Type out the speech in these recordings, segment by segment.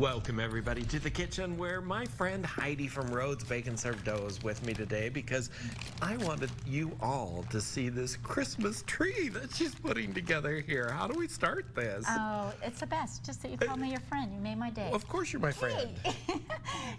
Welcome everybody to the kitchen where my friend Heidi from Rhodes Bake and Serve Dough is with me today because I wanted you all to see this Christmas tree that she's putting together here. How do we start this? Oh, it's the best. Just that you call me your friend. You made my day. Well, of course you're my friend.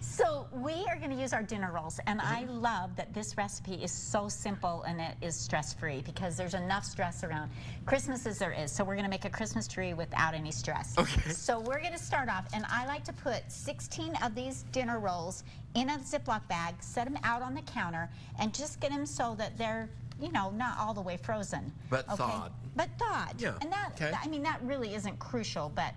So we are going to use our dinner rolls, and I love that this recipe is so simple and it is stress-free because there's enough stress around Christmas as there is. So we're going to make a Christmas tree without any stress. Okay. So we're going to start off, and I like to put 16 of these dinner rolls in a Ziploc bag, set them out on the counter, and just get them so that they're, you know, not all the way frozen. But thawed. But thawed. Yeah. And that, I mean, that really isn't crucial, but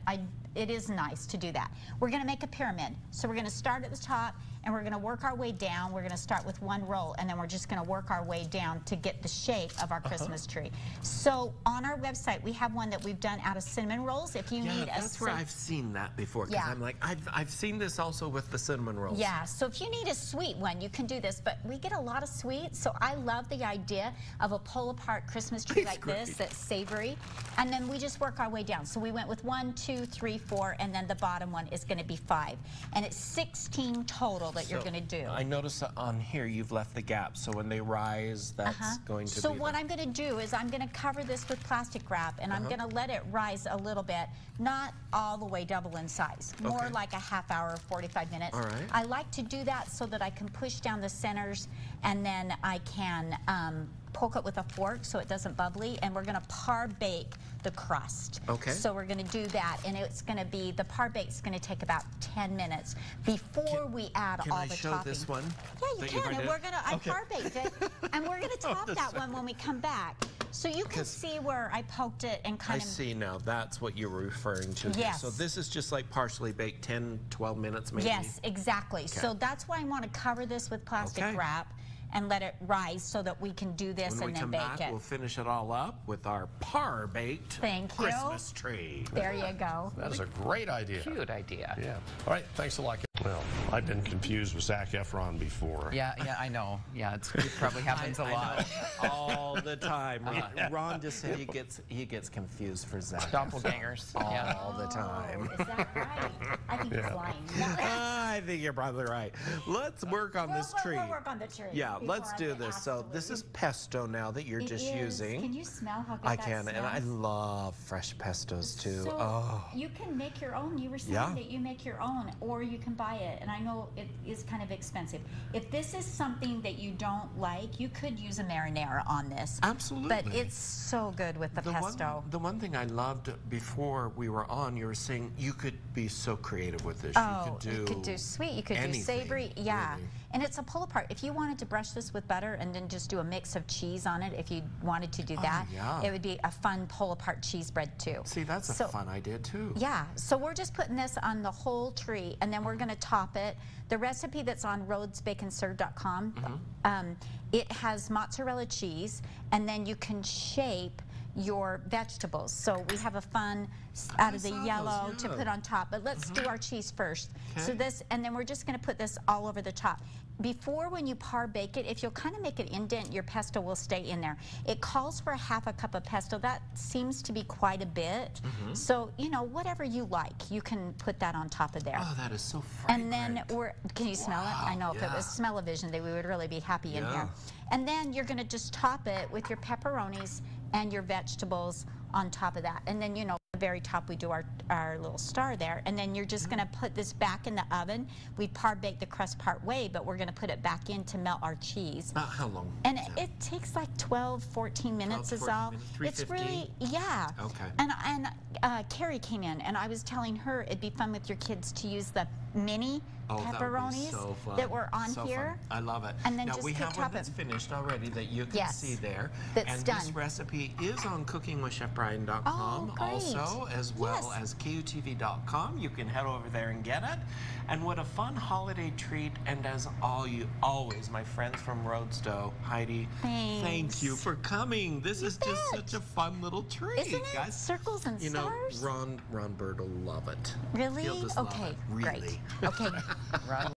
it is nice to do that. We're going to make a pyramid. So we're going to start at the top, and we're going to work our way down. We're going to start with one roll, and then we're just going to work our way down to get the shape of our Christmas tree. So on our website, we have one that we've done out of cinnamon rolls. If you need that's where I've seen that before. Because I'm like, I've seen this also with the cinnamon rolls. Yeah, so if you need a sweet one, you can do this. But we get a lot of sweets, so I love the idea of a pull-apart Christmas tree like this that's savory. And then we just work our way down. So we went with 1, 2, 3, 4, and then the bottom one is going to be 5. And it's 16 total that you're going to do. I noticed that on here you've left the gap, so when they rise, that's going to be... So what I'm going to do is I'm going to cover this with plastic wrap, and I'm going to let it rise a little bit, not all the way double in size, more like a half hour, 45 minutes. All right. I like to do that so that I can push down the centers, and then I can poke it with a fork so it doesn't bubbly, and we're going to par bake the crust. Okay. So we're going to do that, and it's going to be, the par bake's going to take about 10 minutes before we add all the topping. Can I show this one? Yeah, you can, and we're going to, I par baked it, and we're going to top that one when we come back. So you can see where I poked it and kind of... I see now. That's what you were referring to. Yes. So this is just like partially baked, 10, 12 minutes maybe? Yes, exactly. Okay. So that's why I want to cover this with plastic wrap and let it rise so that we can do this and then bake it. We'll finish it all up with our par-baked Christmas tree. There you go. That is a great idea. Cute idea. Yeah. All right, thanks a lot. Well, I've been confused with Zac Efron before. Yeah, I know. Yeah, it probably happens a lot. All the time. Ron just said he gets confused for Zac. Doppelgangers. All the time. Is that right? I think he's lying. I think you're probably right. Let's work on this tree. We'll work on the tree. Yeah, let's do this. So this is pesto now that you're just using. Can you smell how good I can, and I love fresh pestos too. So you can make your own. You were saying that you make your own, or you can buy it, and I know it is kind of expensive. If this is something that you don't like, you could use a marinara on this. Absolutely. But it's so good with the pesto. The one thing I loved before we were on, you were saying you could be so creative with this. You could do sweet, you could do savory. Yeah. Really. And it's a pull apart. If you wanted to brush this with butter and then just do a mix of cheese on it, if you wanted to do that, it would be a fun pull apart cheese bread too. See, that's a fun idea too. Yeah. So we're just putting this on the whole tree, and then we're going to top it. The recipe that's on rhodesbakeandserve.com, it has mozzarella cheese, and then you can shape your vegetables. So we have a fun out of the yellow to put on top. But let's do our cheese first. So this, and then we're just going to put this all over the top. Before, when you par bake it, if you'll kind of make an indent, your pesto will stay in there. It calls for ½ cup of pesto. That seems to be quite a bit. So, you know, whatever you like, you can put that on top of there. Oh, that is so fragrant. And then can you smell it? I know if it was smell-o-vision, we would really be happy in here. And then you're going to just top it with your pepperonis and your vegetables on top of that. And then, you know, at the very top we do our little star there, and then you're just going to put this back in the oven. We par baked the crust part way, but we're going to put it back in to melt our cheese. About how long? And it takes like 12-14 minutes is all. It's really Okay. And Carrie came in, and I was telling her it'd be fun with your kids to use the mini pepperonis that were on here. I love it. And then now just we have one that's finished already that you can see there. That's done. This recipe is on cookingwithchefbryan.com also, as well as KUTV.com. You can head over there and get it. And what a fun holiday treat. And as always, my friends from Rhodes Dough, Heidi, thank you for coming. This is just such a fun little treat. Isn't it? Guys, circles and stars? You know, Ron Bird will love it. Really? He'll just love it. Really. Great. Okay.